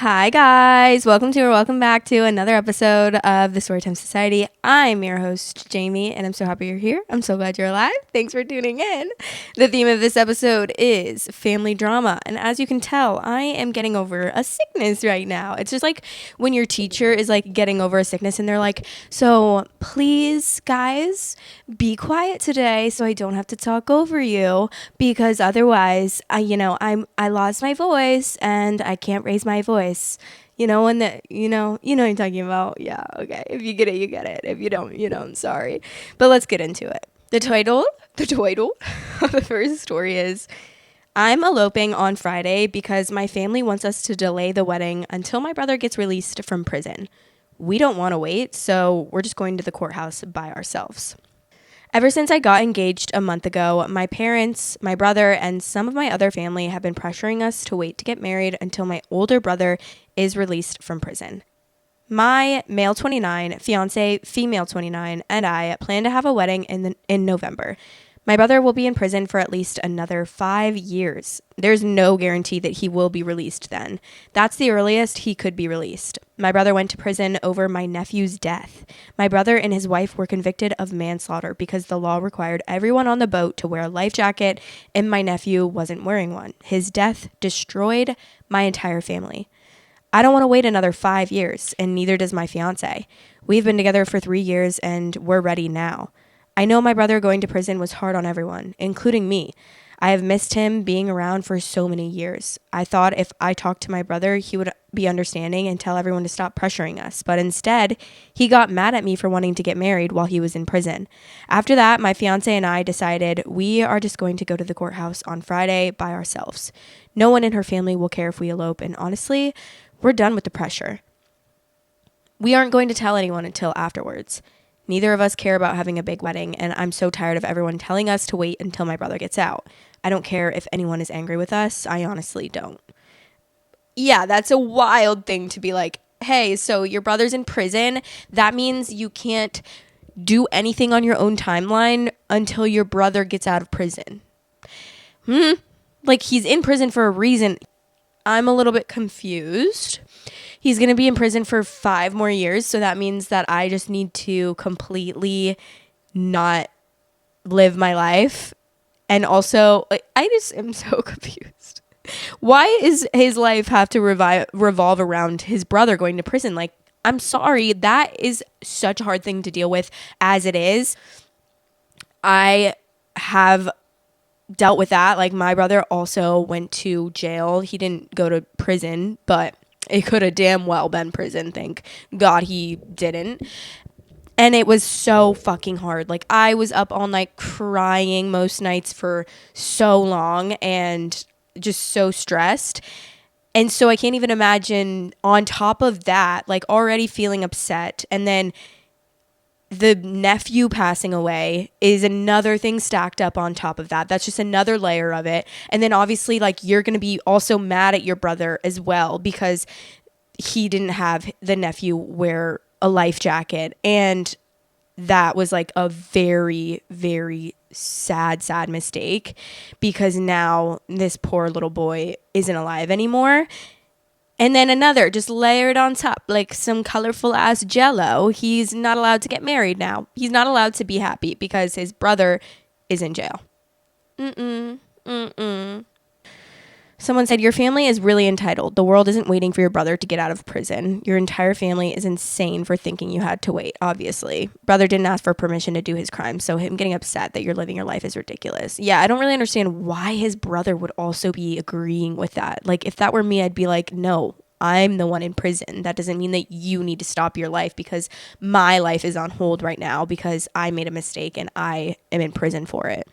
Hi guys, welcome back to another episode of the Storytime Society. I'm your host Jamie and I'm so happy you're here. I'm so glad you're alive. Thanks for tuning in. The theme of this episode is family drama, and as you can tell, I am getting over a sickness right now. It's just like when your teacher is like getting over a sickness and they're like, so please guys be quiet today so I don't have to talk over you, because otherwise I lost my voice and I can't raise my voice. And what I'm talking about. Yeah, okay. If you get it, you get it. If you don't, I'm sorry. But let's get into it. The title of the first story is, I'm eloping on Friday because my family wants us to delay the wedding until my brother gets released from prison. We don't want to wait, so we're just going to the courthouse by ourselves. Ever since I got engaged a month ago, my parents, my brother, and some of my other family have been pressuring us to wait to get married until my older brother is released from prison. My male 29, fiance, female 29, and I plan to have a wedding in November. My brother will be in prison for at least another 5 years. There's no guarantee that he will be released then. That's the earliest he could be released. My brother went to prison over my nephew's death. My brother and his wife were convicted of manslaughter because the law required everyone on the boat to wear a life jacket, and my nephew wasn't wearing one. His death destroyed my entire family. I don't want to wait another 5 years, and neither does my fiance. We've been together for 3 years, and we're ready now. I know my brother going to prison was hard on everyone, including me. I have missed him being around for so many years. I thought if I talked to my brother, he would be understanding and tell everyone to stop pressuring us. But instead, he got mad at me for wanting to get married while he was in prison. After that, my fiance and I decided we are just going to go to the courthouse on Friday by ourselves. No one in her family will care if we elope, and honestly, we're done with the pressure. We aren't going to tell anyone until afterwards. Neither of us care about having a big wedding, and I'm so tired of everyone telling us to wait until my brother gets out. I don't care if anyone is angry with us. I honestly don't. Yeah, that's a wild thing to be like, hey, so your brother's in prison. That means you can't do anything on your own timeline until your brother gets out of prison. Like, he's in prison for a reason. I'm a little bit confused. He's going to be in prison for 5 more years. So that means that I just need to completely not live my life. And also, I just am so confused. Why is his life have to revolve around his brother going to prison? Like, I'm sorry. That is such a hard thing to deal with as it is. I have dealt with that. Like, my brother also went to jail. He didn't go to prison, but it could have damn well been prison. Thank God he didn't. And it was so fucking hard. Like, I was up all night crying most nights for so long and just so stressed. And so I can't even imagine on top of that, like, already feeling upset. And then the nephew passing away is another thing stacked up on top of that. That's just another layer of it. And then obviously, like, you're going to be also mad at your brother as well because he didn't have the nephew wear a life jacket. And that was like a very, very sad mistake because now this poor little boy isn't alive anymore. And then another, just layered on top, like some colorful ass jello. He's not allowed to get married now. He's not allowed to be happy because his brother is in jail. Someone said, your family is really entitled. The world isn't waiting for your brother to get out of prison. Your entire family is insane for thinking you had to wait, obviously. Brother didn't ask for permission to do his crime, so him getting upset that you're living your life is ridiculous. Yeah, I don't really understand why his brother would also be agreeing with that. Like, if that were me, I'd be like, no, I'm the one in prison. That doesn't mean that you need to stop your life because my life is on hold right now because I made a mistake and I am in prison for it.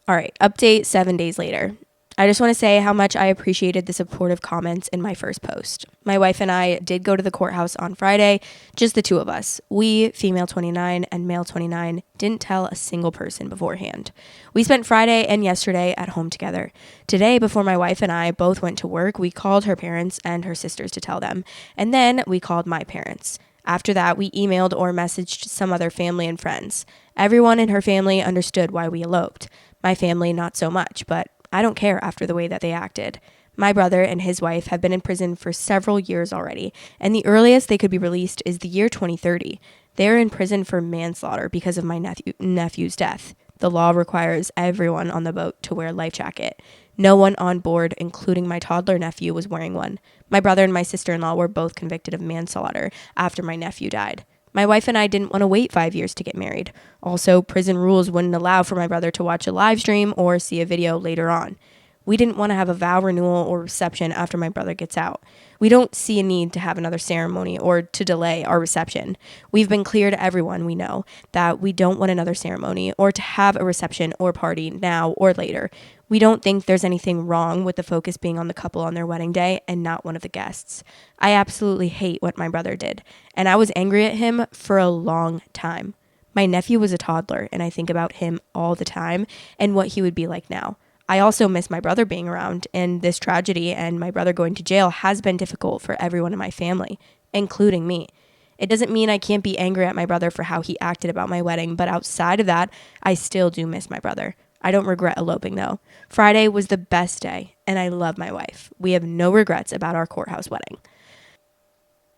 All right, update 7 days later. I just want to say how much I appreciated the supportive comments in my first post. My wife and I did go to the courthouse on Friday, just the two of us. We, female 29 and male 29, didn't tell a single person beforehand. We spent Friday and yesterday at home together. Today, before my wife and I both went to work, we called her parents and her sisters to tell them. And then we called my parents. After that, we emailed or messaged some other family and friends. Everyone in her family understood why we eloped. My family, not so much, but I don't care after the way that they acted. My brother and his wife have been in prison for several years already, and the earliest they could be released is the year 2030. They're in prison for manslaughter because of my nephew's death. The law requires everyone on the boat to wear a life jacket. No one on board, including my toddler nephew, was wearing one. My brother and my sister-in-law were both convicted of manslaughter after my nephew died. My wife and I didn't want to wait 5 years to get married. Also, prison rules wouldn't allow for my brother to watch a live stream or see a video later on. We didn't want to have a vow renewal or reception after my brother gets out. We don't see a need to have another ceremony or to delay our reception. We've been clear to everyone we know that we don't want another ceremony or to have a reception or party now or later. We don't think there's anything wrong with the focus being on the couple on their wedding day and not one of the guests. I absolutely hate what my brother did, and I was angry at him for a long time. My nephew was a toddler, and I think about him all the time and what he would be like now. I also miss my brother being around, and this tragedy and my brother going to jail has been difficult for everyone in my family, including me. It doesn't mean I can't be angry at my brother for how he acted about my wedding, but outside of that, I still do miss my brother. I don't regret eloping though. Friday was the best day, and I love my wife. We have no regrets about our courthouse wedding.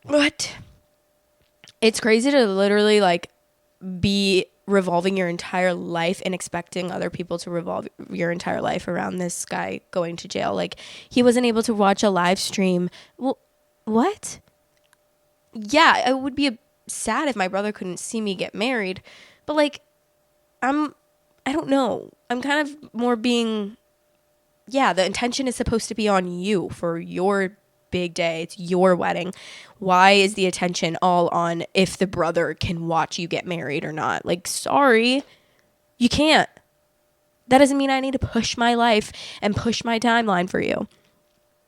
What? It's crazy to literally be revolving your entire life and expecting other people to revolve your entire life around this guy going to jail. He wasn't able to watch a live stream. Well, what? Yeah, it would be sad if my brother couldn't see me get married, but I don't know. I'm kind of more being, the intention is supposed to be on you for your big day. It's your wedding. Why is the attention all on if the brother can watch you get married or not? Sorry, you can't. That doesn't mean I need to push my life and push my timeline for you.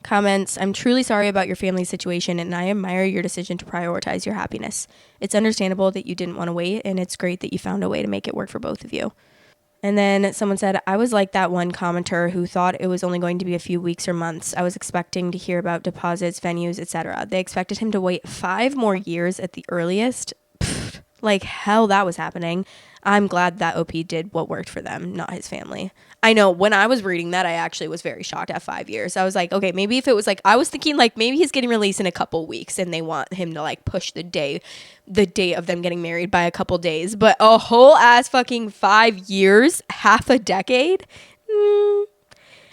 Comments, I'm truly sorry about your family situation, and I admire your decision to prioritize your happiness. It's understandable that you didn't want to wait, and it's great that you found a way to make it work for both of you. And then someone said, I was like that one commenter who thought it was only going to be a few weeks or months. I was expecting to hear about deposits, venues, etc. They expected him to wait 5 more years at the earliest. Pfft, like hell that was happening. I'm glad that OP did what worked for them, not his family. I know when I was reading that, I actually was very shocked at 5 years. I was like, okay, maybe if it was I was thinking maybe he's getting released in a couple weeks and they want him to push the date of them getting married by a couple days. But a whole ass fucking 5 years, half a decade?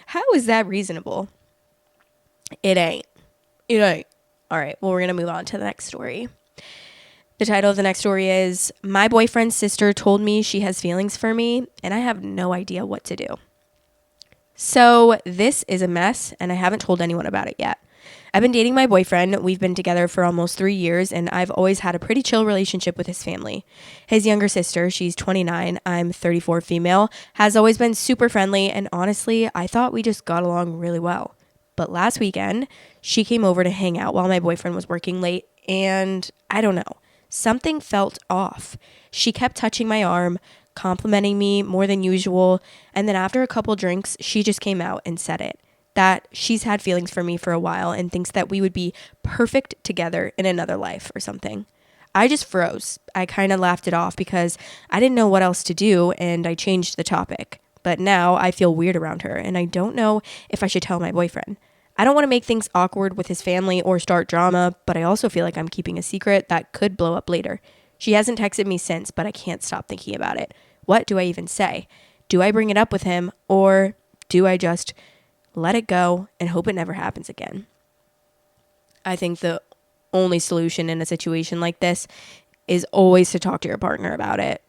How is that reasonable? It ain't. It ain't. All right, well, we're going to move on to the next story. The title of the next story is, My boyfriend's sister told me she has feelings for me, and I have no idea what to do. So this is a mess, and I haven't told anyone about it yet. I've been dating my boyfriend. We've been together for almost 3 years, and I've always had a pretty chill relationship with his family. His younger sister, she's 29, I'm 34 female, has always been super friendly, and honestly, I thought we just got along really well. But last weekend, she came over to hang out while my boyfriend was working late, and I don't know. Something felt off. She kept touching my arm, complimenting me more than usual, and then after a couple drinks, she just came out and said it. That she's had feelings for me for a while and thinks that we would be perfect together in another life or something. I just froze. I kind of laughed it off because I didn't know what else to do, and I changed the topic. But now I feel weird around her, and I don't know if I should tell my boyfriend. I don't want to make things awkward with his family or start drama, but I also feel like I'm keeping a secret that could blow up later. She hasn't texted me since, but I can't stop thinking about it. What do I even say? Do I bring it up with him, or do I just let it go and hope it never happens again? I think the only solution in a situation like this is always to talk to your partner about it.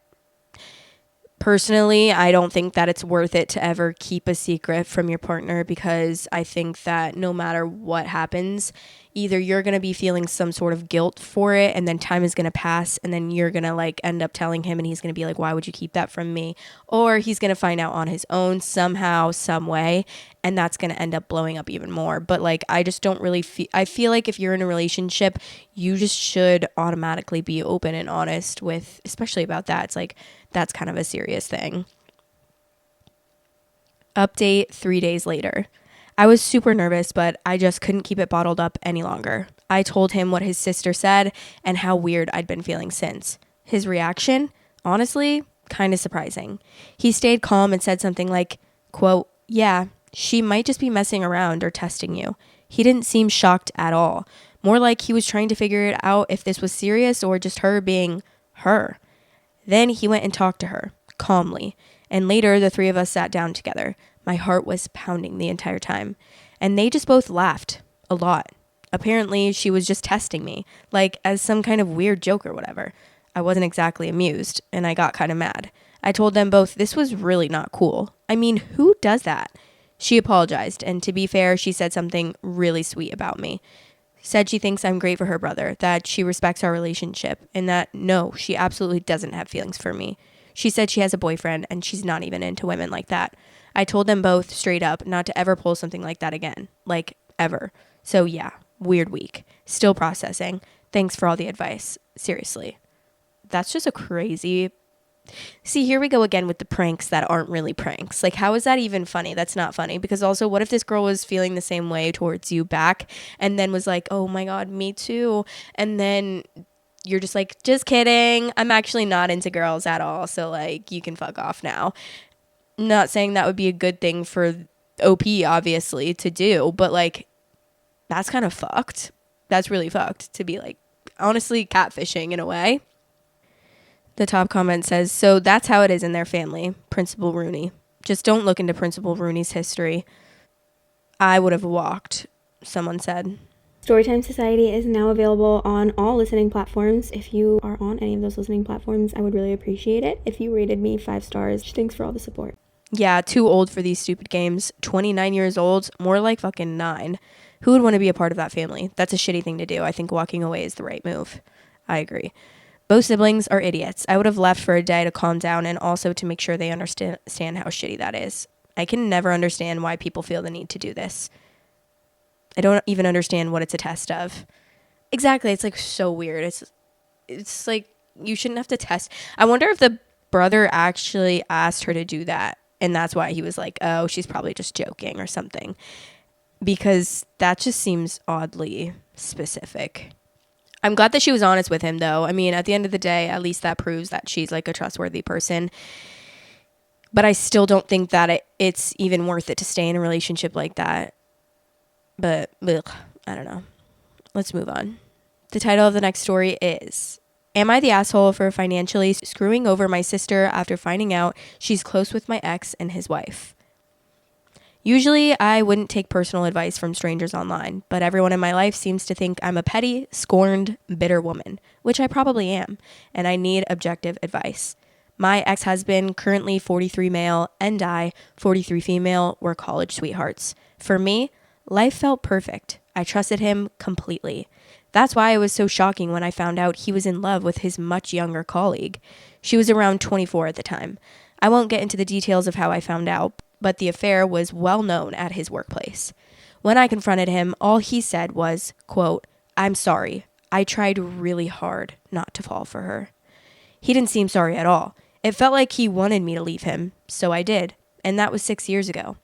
Personally, I don't think that it's worth it to ever keep a secret from your partner, because I think that no matter what happens, either you're going to be feeling some sort of guilt for it, and then time is going to pass, and then you're going to end up telling him, and he's going to be like, why would you keep that from me? Or he's going to find out on his own somehow, some way, and that's going to end up blowing up even more. But I just don't really I feel like if you're in a relationship, you just should automatically be open and honest with, especially about that. It's that's kind of a serious thing. Update 3 days later. I was super nervous, but I just couldn't keep it bottled up any longer. I told him what his sister said and how weird I'd been feeling since. His reaction, honestly, kind of surprising. He stayed calm and said something like, quote, yeah, She might just be messing around or testing you. He didn't seem shocked at all. More like he was trying to figure it out if this was serious or just her being her. Then he went and talked to her, calmly. And later, the three of us sat down together. My heart was pounding the entire time. And they just both laughed. A lot. Apparently, she was just testing me, like as some kind of weird joke or whatever. I wasn't exactly amused, and I got kind of mad. I told them both this was really not cool. I mean, who does that? She apologized, and to be fair, she said something really sweet about me. Said she thinks I'm great for her brother, that she respects our relationship, and that no, she absolutely doesn't have feelings for me. She said she has a boyfriend, and she's not even into women like that. I told them both straight up not to ever pull something like that again. Like, ever. So yeah, weird week. Still processing. Thanks for all the advice. Seriously. That's just a crazy... See, here we go again with the pranks that aren't really pranks. Like, how is that even funny? That's not funny. Because also, what if this girl was feeling the same way towards you back and then was like, oh my God, me too. And then you're just like, just kidding. I'm actually not into girls at all. So, like, you can fuck off now. Not saying that would be a good thing for OP, obviously, to do. But, like, that's kind of fucked. That's really fucked to be, like, honestly, catfishing in a way. The top comment says, so that's how it is in their family, Principal Rooney. Just don't look into Principal Rooney's history. I would have walked, someone said. Storytime Society is now available on all listening platforms. If you are on any of those listening platforms, I would really appreciate it if you rated me 5 stars. Thanks for all the support. Yeah, too old for these stupid games. 29 years old, more like fucking 9. Who would want to be a part of that family? That's a shitty thing to do. I think walking away is the right move. I agree. Both siblings are idiots. I would have left for a day to calm down and also to make sure they understand how shitty that is. I can never understand why people feel the need to do this. I don't even understand what it's a test of. Exactly. It's like so weird. It's like you shouldn't have to test. I wonder if the brother actually asked her to do that. And that's why he was like, oh, she's probably just joking or something. Because that just seems oddly specific. I'm glad that she was honest with him, though. I mean, at the end of the day, at least that proves that she's like a trustworthy person. But I still don't think that it's even worth it to stay in a relationship like that. But, ugh, I don't know. Let's move on. The title of the next story is, am I the asshole for financially screwing over my sister after finding out she's close with my ex and his wife? Usually, I wouldn't take personal advice from strangers online, but everyone in my life seems to think I'm a petty, scorned, bitter woman, which I probably am, and I need objective advice. My ex-husband, currently 43 male, and I, 43 female, were college sweethearts. For me, life felt perfect. I trusted him completely. That's why it was so shocking when I found out he was in love with his much younger colleague. She was around 24 at the time. I won't get into the details of how I found out, but the affair was well known at his workplace. When I confronted him, all he said was, quote, I'm sorry. I tried really hard not to fall for her. He didn't seem sorry at all. It felt like he wanted me to leave him, so I did, and that was 6 years ago.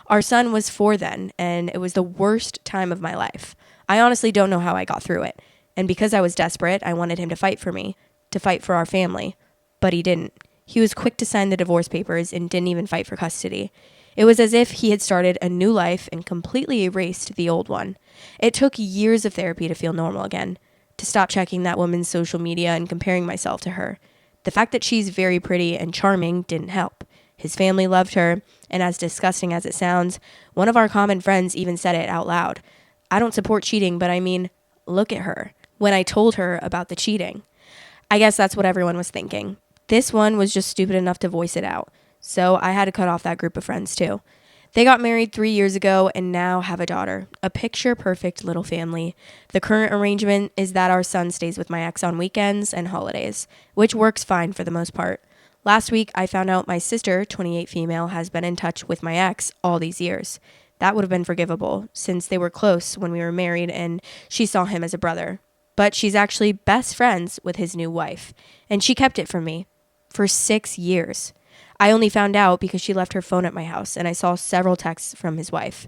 Our son was 4 then, and it was the worst time of my life. I honestly don't know how I got through it, and because I was desperate, I wanted him to fight for me, to fight for our family, but he didn't. He was quick to sign the divorce papers and didn't even fight for custody. It was as if he had started a new life and completely erased the old one. It took years of therapy to feel normal again, to stop checking that woman's social media and comparing myself to her. The fact that she's very pretty and charming didn't help. His family loved her, and as disgusting as it sounds, one of our common friends even said it out loud. I don't support cheating, but I mean, look at her. When I told her about the cheating. I guess that's what everyone was thinking. This one was just stupid enough to voice it out. So I had to cut off that group of friends too. They got married 3 years ago and now have a daughter. A picture-perfect little family. The current arrangement is that our son stays with my ex on weekends and holidays, which works fine for the most part. Last week, I found out my sister, 28 female, has been in touch with my ex all these years. That would have been forgivable, since they were close when we were married and she saw him as a brother. But she's actually best friends with his new wife, and she kept it from me. For 6 years. I only found out because she left her phone at my house and I saw several texts from his wife.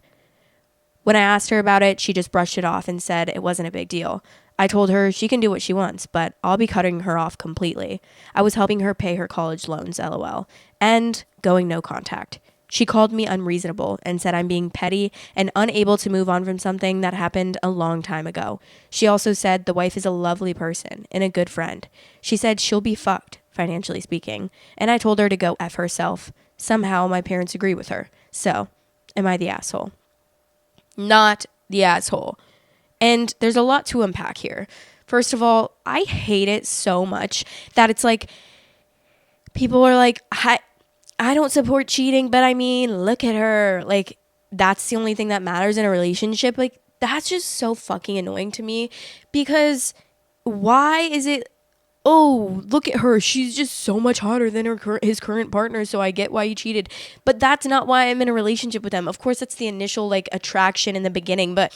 When I asked her about it, she just brushed it off and said it wasn't a big deal. I told her she can do what she wants, but I'll be cutting her off completely. I was helping her pay her college loans, LOL, and going no contact. She called me unreasonable and said I'm being petty and unable to move on from something that happened a long time ago. She also said the wife is a lovely person and a good friend. She said she'll be fucked, financially speaking, and I told her to go F herself. Somehow my parents agree with her. So, am I the asshole? Not the asshole. And there's a lot to unpack here. First of all, I hate it so much that it's like people are like, I don't support cheating, but I mean, look at her. Like, that's the only thing that matters in a relationship. Like, that's just so fucking annoying to me, because why is it, oh, look at her, she's just so much hotter than his current partner, so I get why he cheated. But that's not why I'm in a relationship with them. Of course, that's the initial, like, attraction in the beginning, but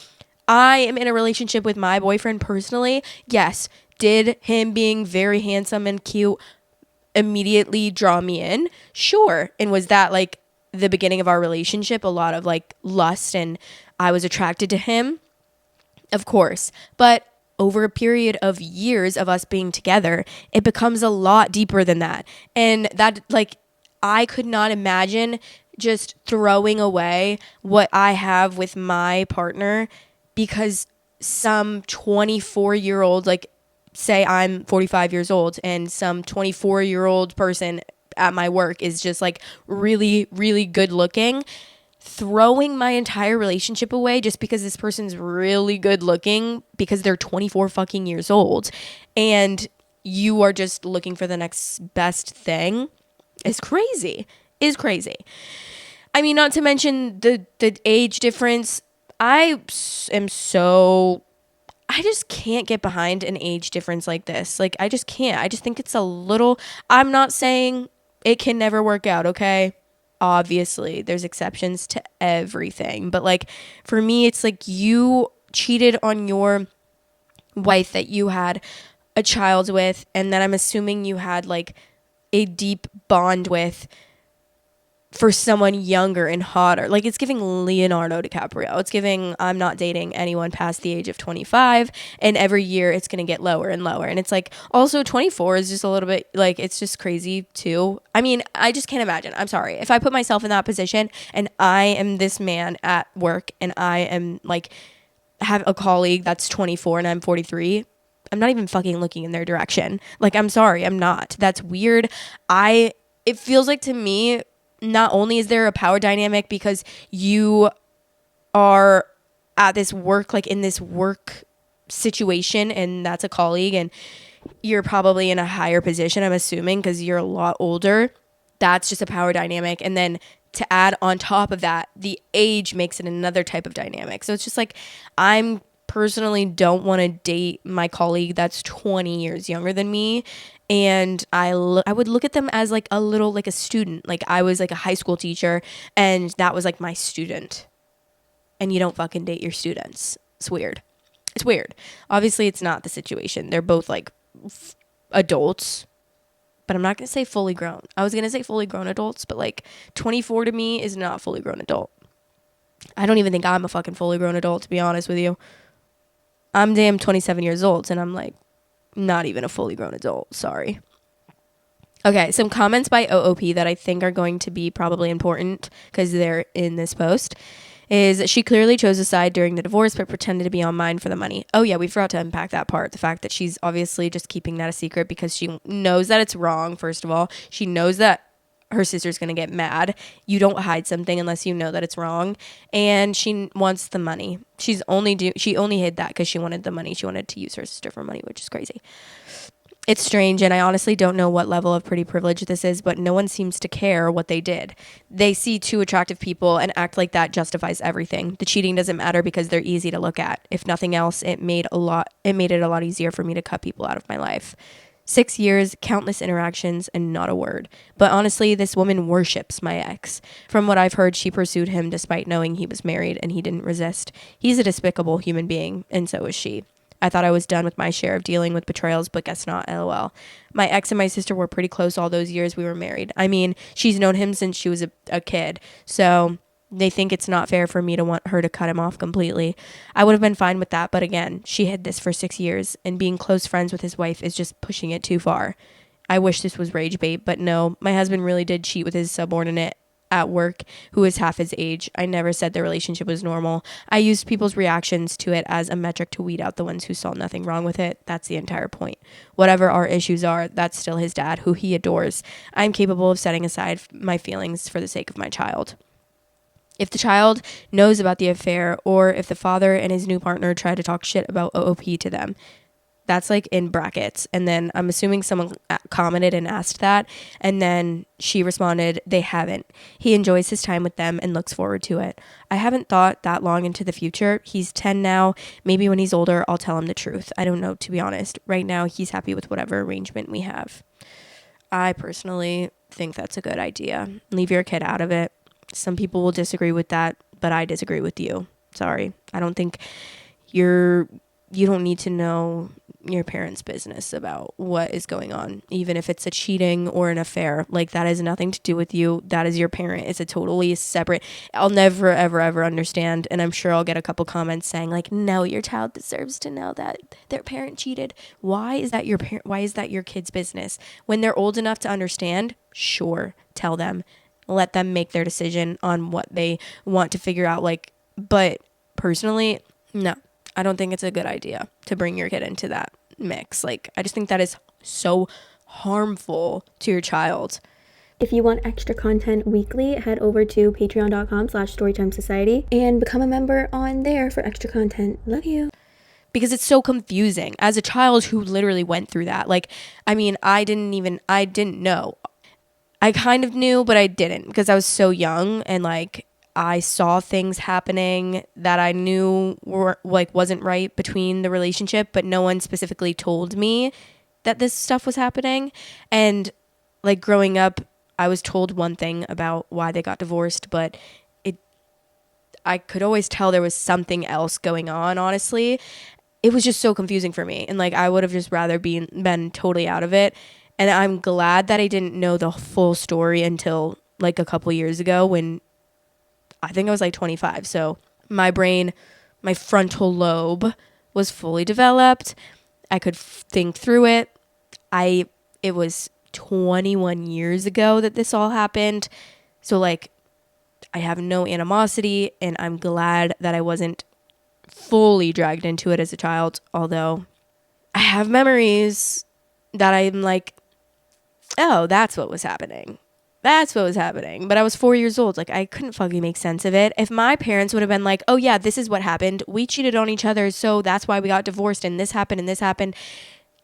I am in a relationship with my boyfriend personally. Yes, did him being very handsome and cute immediately draw me in? Sure. And was that like the beginning of our relationship? A lot of like lust and I was attracted to him? Of course. But over a period of years of us being together, it becomes a lot deeper than that. And that, like, I could not imagine just throwing away what I have with my partner because some 24-year-old, like, say I'm 45 years old and some 24-year-old person at my work is just like really, really good looking. Throwing my entire relationship away just because this person's really good looking because they're 24 fucking years old and you are just looking for the next best thing is crazy. I mean, not to mention the age difference. I just can't get behind an age difference like this. Like, I just can't. I just think it's a little, I'm not saying it can never work out, okay? Obviously, there's exceptions to everything. But, like, for me, it's like you cheated on your wife that you had a child with, and then I'm assuming you had, like, a deep bond with for someone younger and hotter. Like, it's giving Leonardo DiCaprio. It's giving I'm not dating anyone past the age of 25, and every year it's going to get lower and lower. And it's like, also 24 is just a little bit, like, it's just crazy too. I mean, I just can't imagine. I'm sorry. If I put myself in that position and I am this man at work and I am like, have a colleague that's 24 and I'm 43, I'm not even fucking looking in their direction. Like, I'm sorry, I'm not. That's weird. It feels like to me, not only is there a power dynamic because you are at this work, like in this work situation, and that's a colleague, and you're probably in a higher position, I'm assuming, because you're a lot older. That's just a power dynamic. And then to add on top of that, the age makes it another type of dynamic. So it's just like, I'm personally don't want to date my colleague that's 20 years younger than me. And I would look at them as like a little, like a student. Like, I was like a high school teacher and that was like my student. And you don't fucking date your students. It's weird. Obviously, it's not the situation. They're both like adults, but I'm not going to say fully grown. I was going to say fully grown adults, but like 24 to me is not fully grown adult. I don't even think I'm a fucking fully grown adult, to be honest with you. I'm damn 27 years old and I'm like, not even a fully grown adult. Sorry. Okay, some comments by OOP that I think are going to be probably important because they're in this post is she clearly chose a side during the divorce but pretended to be on mine for the money. Oh yeah, we forgot to unpack that part. The fact that she's obviously just keeping that a secret because she knows that it's wrong, first of all. She knows that her sister's going to get mad. You don't hide something unless you know that it's wrong. And she wants the money. She only hid that because she wanted the money. She wanted to use her sister for money, which is crazy. It's strange, and I honestly don't know what level of pretty privilege this is, but no one seems to care what they did. They see two attractive people and act like that justifies everything. The cheating doesn't matter because they're easy to look at. If nothing else, it made it a lot easier for me to cut people out of my life. 6 years, countless interactions, and not a word. But honestly, this woman worships my ex. From what I've heard, she pursued him despite knowing he was married, and he didn't resist. He's a despicable human being, and so is she. I thought I was done with my share of dealing with betrayals, but guess not, lol. My ex and my sister were pretty close all those years we were married. I mean, she's known him since she was a kid, so they think it's not fair for me to want her to cut him off completely. I would have been fine with that, but again, she hid this for 6 years, and being close friends with his wife is just pushing it too far. I wish this was rage bait, but no, my husband really did cheat with his subordinate at work who is half his age. I never said the relationship was normal. I used people's reactions to it as a metric to weed out the ones who saw nothing wrong with it. That's the entire point. Whatever our issues are, that's still his dad, who he adores. I'm capable of setting aside my feelings for the sake of my child. If the child knows about the affair, or if the father and his new partner try to talk shit about OOP to them, that's like in brackets. And then I'm assuming someone commented and asked that. And then she responded, they haven't. He enjoys his time with them and looks forward to it. I haven't thought that long into the future. He's 10 now. Maybe when he's older, I'll tell him the truth. I don't know, to be honest. Right now, he's happy with whatever arrangement we have. I personally think that's a good idea. Leave your kid out of it. Some people will disagree with that, but I disagree with you. Sorry. I don't think you don't need to know your parents' business about what is going on, even if it's a cheating or an affair. Like, that has nothing to do with you. That is your parent. It's a totally separate. I'll never, ever, ever understand. And I'm sure I'll get a couple comments saying like, no, your child deserves to know that their parent cheated. Why is that your parent? Why is that your kid's business? When they're old enough to understand, sure, tell them, let them make their decision on what they want to figure out. Like, but personally, no. I don't think it's a good idea to bring your kid into that mix. Like, I just think that is so harmful to your child. If you want extra content weekly, head over to patreon.com/storytimesociety and become a member on there for extra content. Love you. Because it's so confusing. As a child who literally went through that, like, I mean, I didn't know. I kind of knew, but I didn't, because I was so young, and like, I saw things happening that I knew were like wasn't right between the relationship, but no one specifically told me that this stuff was happening. And like, growing up, I was told one thing about why they got divorced, but I could always tell there was something else going on, honestly. It was just so confusing for me. And like, I would have just rather been totally out of it. And I'm glad that I didn't know the full story until like a couple years ago, when I think I was like 25. So my brain, my frontal lobe was fully developed. I could think through it. It was 21 years ago that this all happened. So like, I have no animosity, and I'm glad that I wasn't fully dragged into it as a child. Although I have memories that I'm like, oh, that's what was happening. That's what was happening. But I was 4 years old. Like, I couldn't fucking make sense of it. If my parents would have been like, oh yeah, this is what happened. We cheated on each other, so that's why we got divorced, and this happened, and this happened.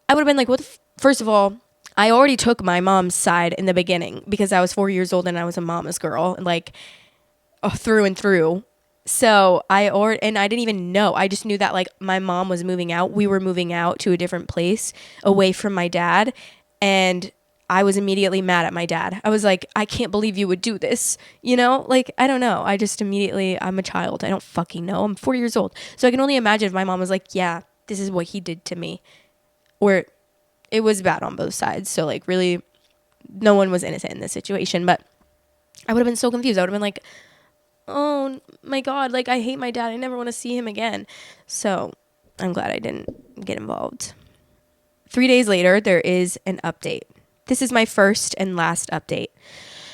I would have been like, first of all, I already took my mom's side in the beginning because I was 4 years old and I was a mama's girl, like, through and through. So and I didn't even know. I just knew that like my mom was moving out. We were moving out to a different place away from my dad, and I was immediately mad at my dad. I was like, I can't believe you would do this. You know, like, I don't know. I just immediately, I'm a child. I don't fucking know. I'm 4 years old. So I can only imagine if my mom was like, yeah, this is what he did to me. Or it was bad on both sides. So like, really, no one was innocent in this situation. But I would have been so confused. I would have been like, oh my God, like, I hate my dad. I never want to see him again. So I'm glad I didn't get involved. 3 days later, there is an update. This is my first and last update.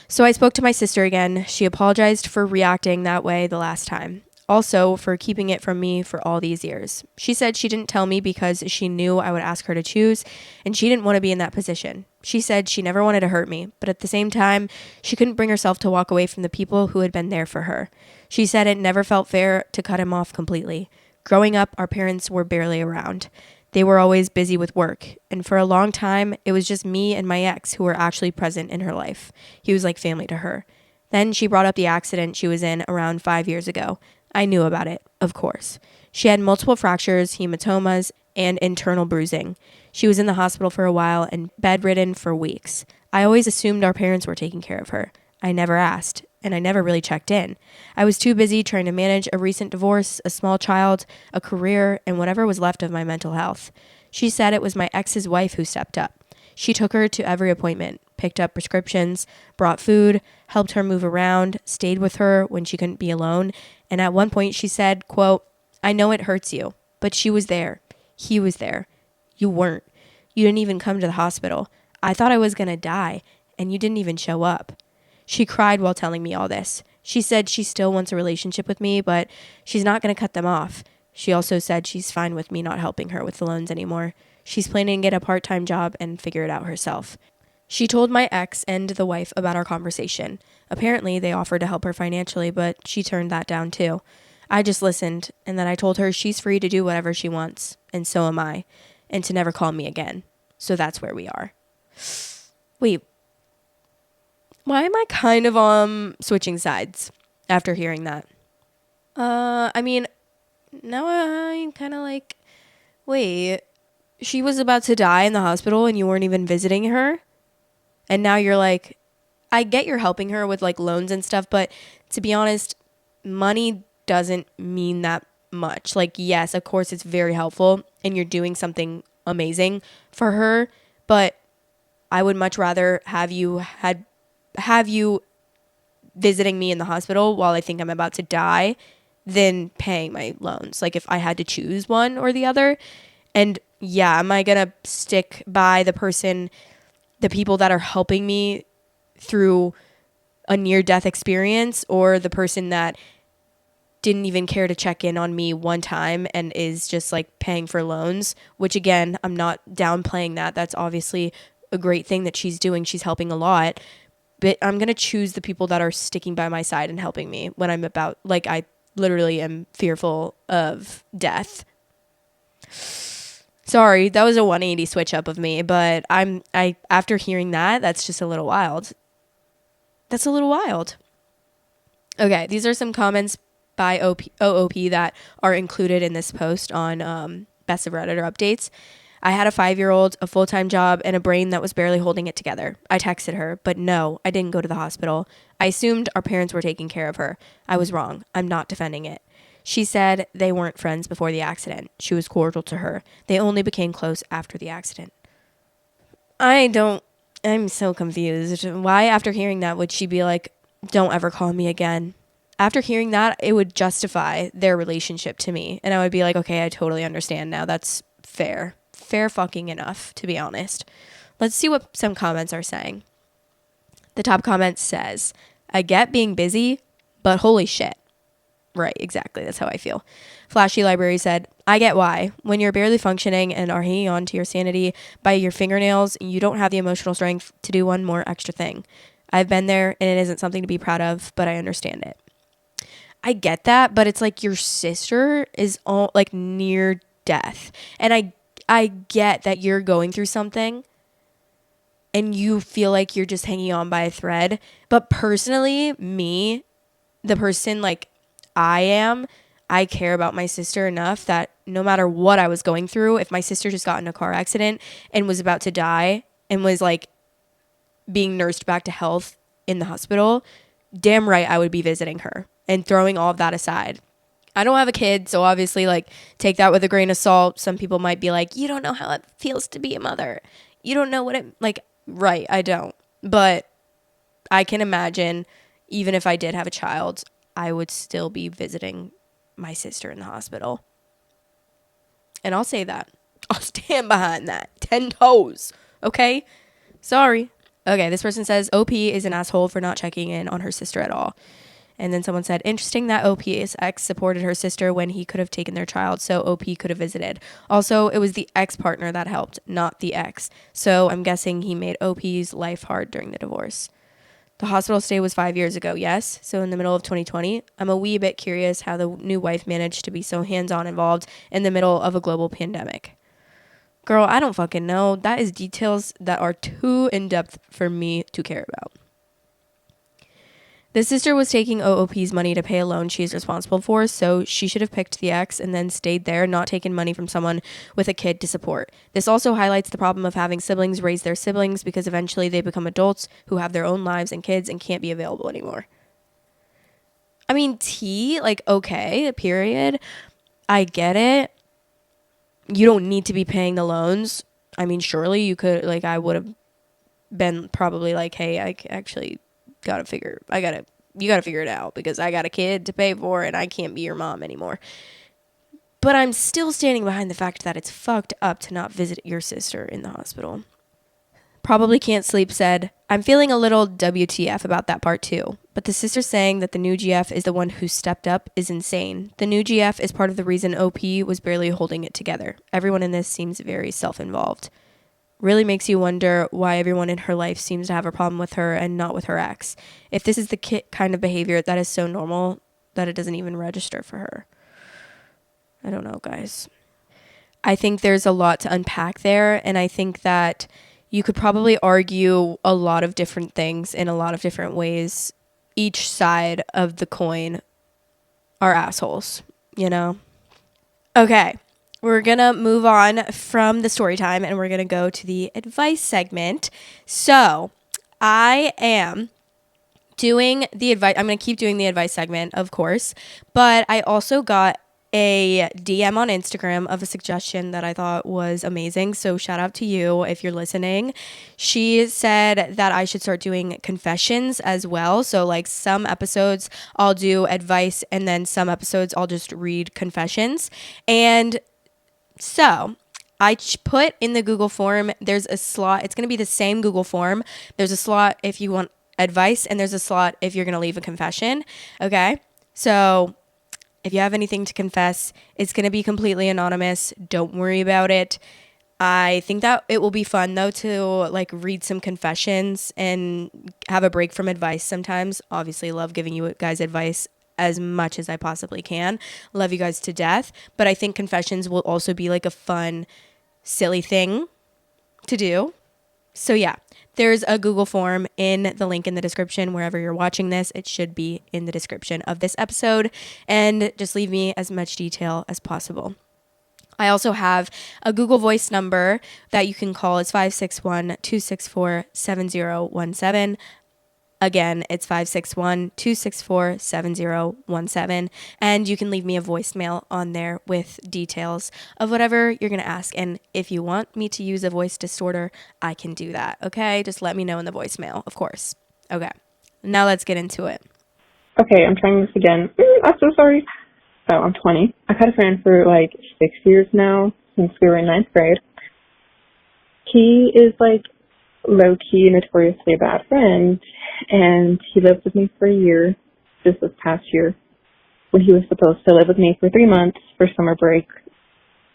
So I spoke to my sister again. She apologized for reacting that way the last time. Also, for keeping it from me for all these years. She said she didn't tell me because she knew I would ask her to choose, and she didn't want to be in that position. She said she never wanted to hurt me, but at the same time, she couldn't bring herself to walk away from the people who had been there for her. She said it never felt fair to cut him off completely. Growing up, our parents were barely around. They were always busy with work, and for a long time, it was just me and my ex who were actually present in her life. He was like family to her. Then she brought up the accident she was in around 5 years ago. I knew about it, of course. She had multiple fractures, hematomas, and internal bruising. She was in the hospital for a while and bedridden for weeks. I always assumed our parents were taking care of her. I never asked, and I never really checked in. I was too busy trying to manage a recent divorce, a small child, a career, and whatever was left of my mental health. She said it was my ex's wife who stepped up. She took her to every appointment, picked up prescriptions, brought food, helped her move around, stayed with her when she couldn't be alone, and at one point she said, quote, I know it hurts you, but she was there. He was there. You weren't. You didn't even come to the hospital. I thought I was going to die, and you didn't even show up. She cried while telling me all this. She said she still wants a relationship with me, but she's not going to cut them off. She also said she's fine with me not helping her with the loans anymore. She's planning to get a part-time job and figure it out herself. She told my ex and the wife about our conversation. Apparently, they offered to help her financially, but she turned that down too. I just listened, and then I told her she's free to do whatever she wants, and so am I, and to never call me again. So that's where we are. Wait, why am I kind of switching sides after hearing that? I mean, now I'm kind of like, wait, she was about to die in the hospital and you weren't even visiting her? And now you're like, I get you're helping her with like loans and stuff, but to be honest, money doesn't mean that much. Like, yes, of course it's very helpful and you're doing something amazing for her, but I would much rather have you visiting me in the hospital while I think I'm about to die than paying my loans. Like, if I had to choose one or the other. And yeah, am I gonna stick by the people that are helping me through a near-death experience, or the person that didn't even care to check in on me one time and is just like paying for loans? Which again, I'm not downplaying that. That's obviously a great thing that she's doing. She's helping a lot. But I'm going to choose the people that are sticking by my side and helping me when I'm about, like, I literally am fearful of death. Sorry, that was a 180 switch up of me, but after hearing that, that's just a little wild. That's a little wild. Okay, these are some comments by OOP that are included in this post on Best of Redditor Updates. I had a 5-year-old, a full-time job, and a brain that was barely holding it together. I texted her, but no, I didn't go to the hospital. I assumed our parents were taking care of her. I was wrong. I'm not defending it. She said they weren't friends before the accident. She was cordial to her. They only became close after the accident. I'm so confused. Why, after hearing that, would she be like, don't ever call me again? After hearing that, it would justify their relationship to me. And I would be like, okay, I totally understand now. That's fair. Fair fucking enough, to be honest. Let's see what some comments are saying. The top comment says, I get being busy, but holy shit. Right, exactly. That's how I feel. Flashy Library said, I get why. When you're barely functioning and are hanging on to your sanity by your fingernails, you don't have the emotional strength to do one more extra thing. I've been there, and it isn't something to be proud of, but I understand it. I get that, but it's like your sister is all like near death. And I get that you're going through something and you feel like you're just hanging on by a thread. But personally, me, the person like I care about my sister enough that no matter what I was going through, if my sister just got in a car accident and was about to die and was like being nursed back to health in the hospital, damn right I would be visiting her. And throwing all of that aside, I don't have a kid, so obviously, like, take that with a grain of salt. Some people might be like, you don't know how it feels to be a mother. You don't know what it, like, right, I don't. But I can imagine, even if I did have a child, I would still be visiting my sister in the hospital. And I'll say that. I'll stand behind that. 10 toes. Okay? Sorry. Okay, this person says, OP is an asshole for not checking in on her sister at all. And then someone said, interesting that OP's ex supported her sister when he could have taken their child, so OP could have visited. Also, it was the ex-partner that helped, not the ex. So I'm guessing he made OP's life hard during the divorce. The hospital stay was 5 years ago, yes? So in the middle of 2020, I'm a wee bit curious how the new wife managed to be so hands-on involved in the middle of a global pandemic. Girl, I don't fucking know. That is details that are too in-depth for me to care about. The sister was taking OOP's money to pay a loan she is responsible for, so she should have picked the ex and then stayed there, not taken money from someone with a kid to support. This also highlights the problem of having siblings raise their siblings because eventually they become adults who have their own lives and kids and can't be available anymore. I mean, like, okay, period. I get it. You don't need to be paying the loans. I mean, surely you could, like, I would have been probably like, hey, I actually... you gotta figure it out because I got a kid to pay for and I can't be your mom anymore. But I'm still standing behind the fact that it's fucked up to not visit your sister in the hospital. Probably Can't Sleep said, I'm feeling a little WTF about that part too. But the sister saying that the new GF is the one who stepped up is insane. The new GF is part of the reason OP was barely holding it together. Everyone in this seems very self-involved. Really makes you wonder why everyone in her life seems to have a problem with her and not with her ex. If this is the kind of behavior that is so normal that it doesn't even register for her. I don't know, guys. I think there's a lot to unpack there, and I think that you could probably argue a lot of different things in a lot of different ways. Each side of the coin are assholes, you know? Okay. We're going to move on from the story time and we're going to go to the advice segment. So I am doing the advice. I'm going to keep doing the advice segment, of course. But I also got a DM on Instagram of a suggestion that I thought was amazing. So shout out to you if you're listening. She said that I should start doing confessions as well. So like some episodes I'll do advice and then some episodes I'll just read confessions. And so I put in the Google form, there's a slot. It's going to be the same Google form. There's a slot if you want advice and there's a slot if you're going to leave a confession. Okay. So if you have anything to confess, it's going to be completely anonymous. Don't worry about it. I think that it will be fun though to like read some confessions and have a break from advice sometimes. Obviously love giving you guys advice as much as I possibly can. Love you guys to death. But I think confessions will also be like a fun, silly thing to do. So yeah, there's a Google form in the link in the description wherever you're watching this. It should be in the description of this episode. And just leave me as much detail as possible. I also have a Google Voice number that you can call. It's 561-264-7017. Again, it's 561-264-7017. And you can leave me a voicemail on there with details of whatever you're going to ask. And if you want me to use a voice distorter, I can do that. Okay? Just let me know in the voicemail, of course. Okay. Now let's get into it. Okay, I'm trying this again. I'm so sorry. So I'm 20. I've had a friend for like 6 years now, since we were in 9th grade. He is like low-key, notoriously a bad friend, and he lived with me for a year, just this past year, when he was supposed to live with me for 3 months for summer break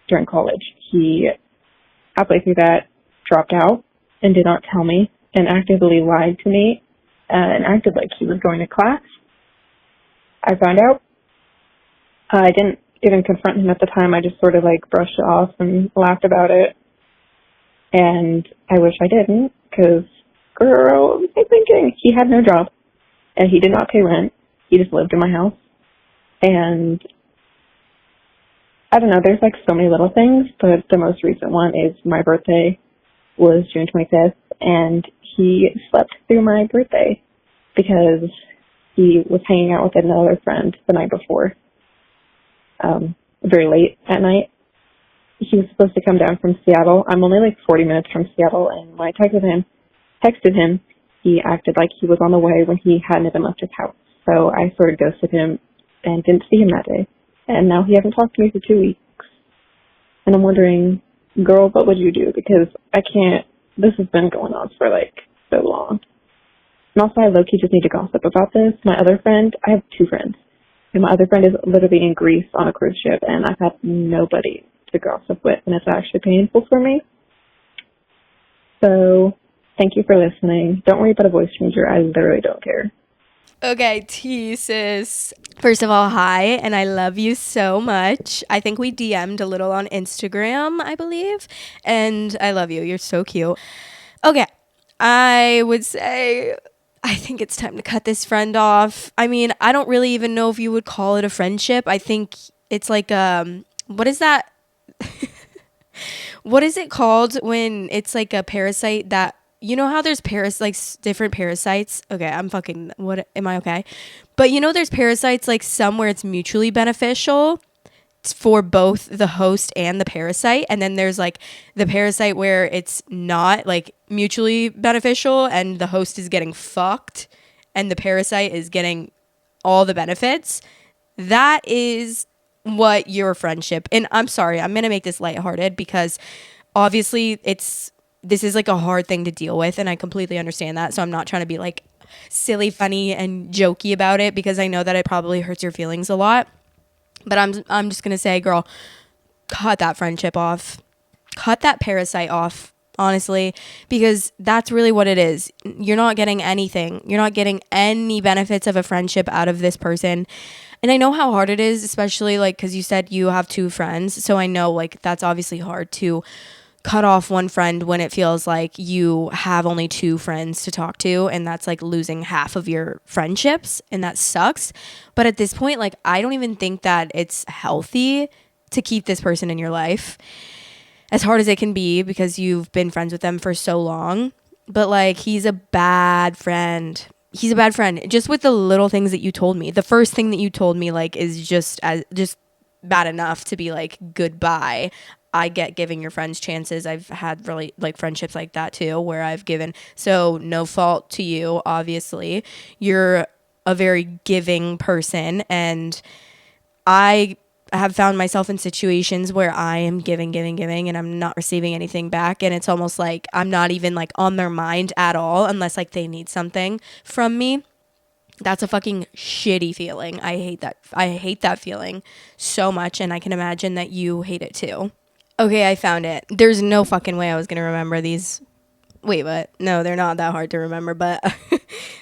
during college. He, halfway through that, dropped out and did not tell me, and actively lied to me, and acted like he was going to class. I found out. I didn't even confront him at the time. I just sort of like brushed it off and laughed about it. And I wish I didn't, because, girl, what was I thinking? He had no job, and he did not pay rent. He just lived in my house. And I don't know, there's like so many little things, but the most recent one is my birthday was June 25th, and he slept through my birthday because he was hanging out with another friend the night before, very late at night. He was supposed to come down from Seattle. I'm only like 40 minutes from Seattle, and when I texted him, he acted like he was on the way when he hadn't even left his house. So I sort of ghosted him and didn't see him that day. And now he hasn't talked to me for 2 weeks. And I'm wondering, girl, what would you do? Because this has been going on for like so long. And also I low-key just need to gossip about this. My other friend, I have 2 friends. And my other friend is literally in Greece on a cruise ship, and I've had nobody to gossip with, and it's actually painful for me. So thank you for listening. Don't worry about a voice changer. I literally don't care. Okay, T, sis. First of all, hi, and I love you so much. I think we DM'd a little on Instagram, I believe, and I love you. You're so cute. Okay, I would say I think it's time to cut this friend off. I mean, I don't really even know if you would call it a friendship. I think it's like, what is that? What is it called when it's like a parasite that, you know how there's different parasites? Okay, what am I okay? But you know there's parasites like some where it's mutually beneficial for both the host and the parasite, and then there's like the parasite where it's not like mutually beneficial and the host is getting fucked and the parasite is getting all the benefits. That is what your friendship, and I'm sorry, I'm gonna make this lighthearted because obviously it's this is like a hard thing to deal with, and I completely understand that. So I'm not trying to be like silly, funny, and jokey about it, because I know that it probably hurts your feelings a lot. But I'm just gonna say, girl, cut that friendship off. Cut that parasite off, honestly, because that's really what it is. You're not getting anything. You're not getting any benefits of a friendship out of this person. And I know how hard it is, especially like because you said you have 2 friends. So I know like that's obviously hard to cut off one friend when it feels like you have only 2 friends to talk to, and that's like losing half of your friendships, and that sucks. But at this point, like, I don't even think that it's healthy to keep this person in your life, as hard as it can be, because you've been friends with them for so long. But like, he's a bad friend. He's a bad friend. Just with the little things that you told me. The first thing that you told me, like, is just bad enough to be like, goodbye. I get giving your friends chances. I've had really like friendships like that too, where I've given. So no fault to you, obviously. You're a very giving person, and I have found myself in situations where I am giving, and I'm not receiving anything back. And it's almost like I'm not even like on their mind at all, unless like they need something from me. That's a fucking shitty feeling. I hate that. I hate that feeling so much. And I can imagine that you hate it too. Okay, I found it. There's no fucking way I was going to remember these. Wait, what? No, they're not that hard to remember. But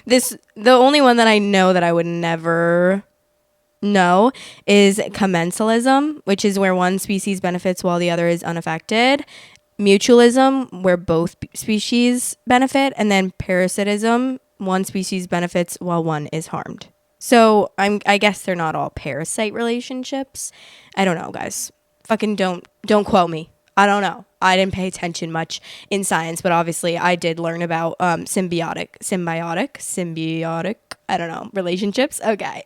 the only one that I know that I would never know is commensalism, which is where one species benefits while the other is unaffected. Mutualism, where both species benefit. And then parasitism, one species benefits while one is harmed. So I guess they're not all parasite relationships. I don't know, guys. Fucking don't quote me. I don't know. I didn't pay attention much in science, but obviously I did learn about symbiotic, I don't know, relationships. Okay.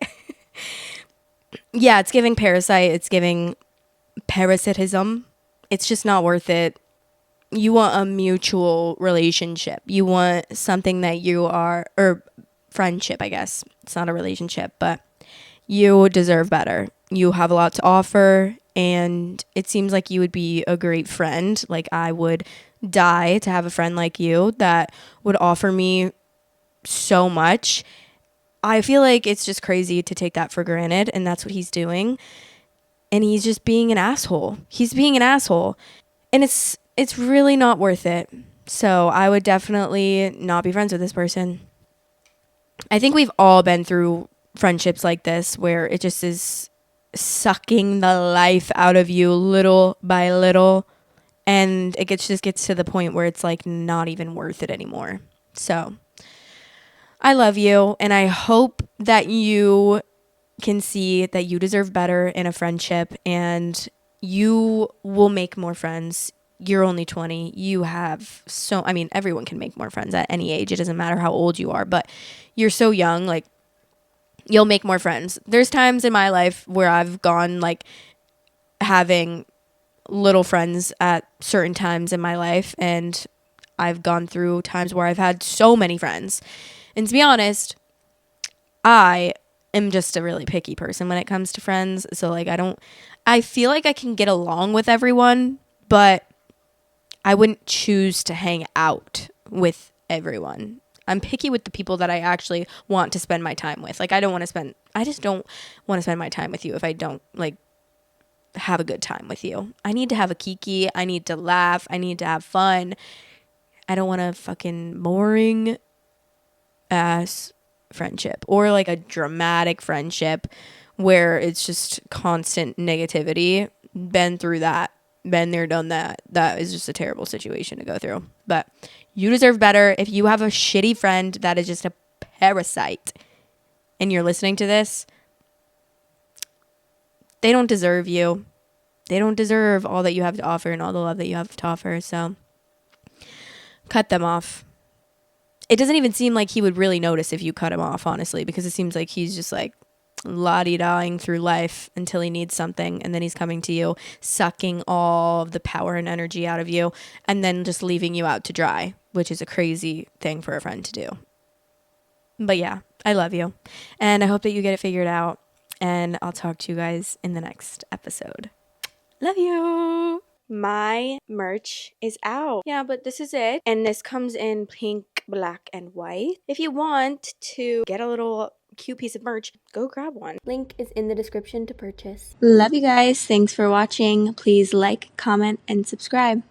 Yeah, it's giving parasite. It's giving parasitism. It's just not worth it. You want a mutual relationship. You want something that you are, or friendship, I guess. It's not a relationship, but you deserve better. You have a lot to offer, and it seems like you would be a great friend. Like, I would die to have a friend like you that would offer me so much. I feel like it's just crazy to take that for granted, and that's what he's doing. And he's just being an asshole. He's being an asshole. And it's really not worth it. So I would definitely not be friends with this person. I think we've all been through friendships like this where it just is sucking the life out of you little by little, and it just gets to the point where it's like not even worth it anymore. So I love you, and I hope that you can see that you deserve better in a friendship, and you will make more friends. You're only 20. You have everyone can make more friends at any age. It doesn't matter how old you are, but you're so young, like, you'll make more friends. There's times in my life where I've gone like having little friends at certain times in my life, and I've gone through times where I've had so many friends. And to be honest, I am just a really picky person when it comes to friends. So like I feel like I can get along with everyone, but I wouldn't choose to hang out with everyone. I'm picky with the people that I actually want to spend my time with. Like, I just don't want to spend my time with you if I don't like have a good time with you. I need to have a kiki. I need to laugh. I need to have fun. I don't want a fucking boring ass friendship, or like a dramatic friendship where it's just constant negativity. Been through that. Been there, done that. That is just a terrible situation to go through. But you deserve better. If you have a shitty friend that is just a parasite and you're listening to this, they don't deserve you. They don't deserve all that you have to offer and all the love that you have to offer. So cut them off. It doesn't even seem like he would really notice if you cut him off, honestly, because it seems like he's just like la-di-daing through life until he needs something, and then he's coming to you, sucking all of the power and energy out of you, and then just leaving you out to dry, which is a crazy thing for a friend to do. But yeah, I love you, and I hope that you get it figured out, and I'll talk to you guys in the next episode. Love you. my merch is out. Yeah, but this is it. And this comes in pink, black, and white. If you want to get a little cute piece of merch, go grab one. Link is in the description to purchase. Love you guys. Thanks for watching. Please like, comment, and subscribe.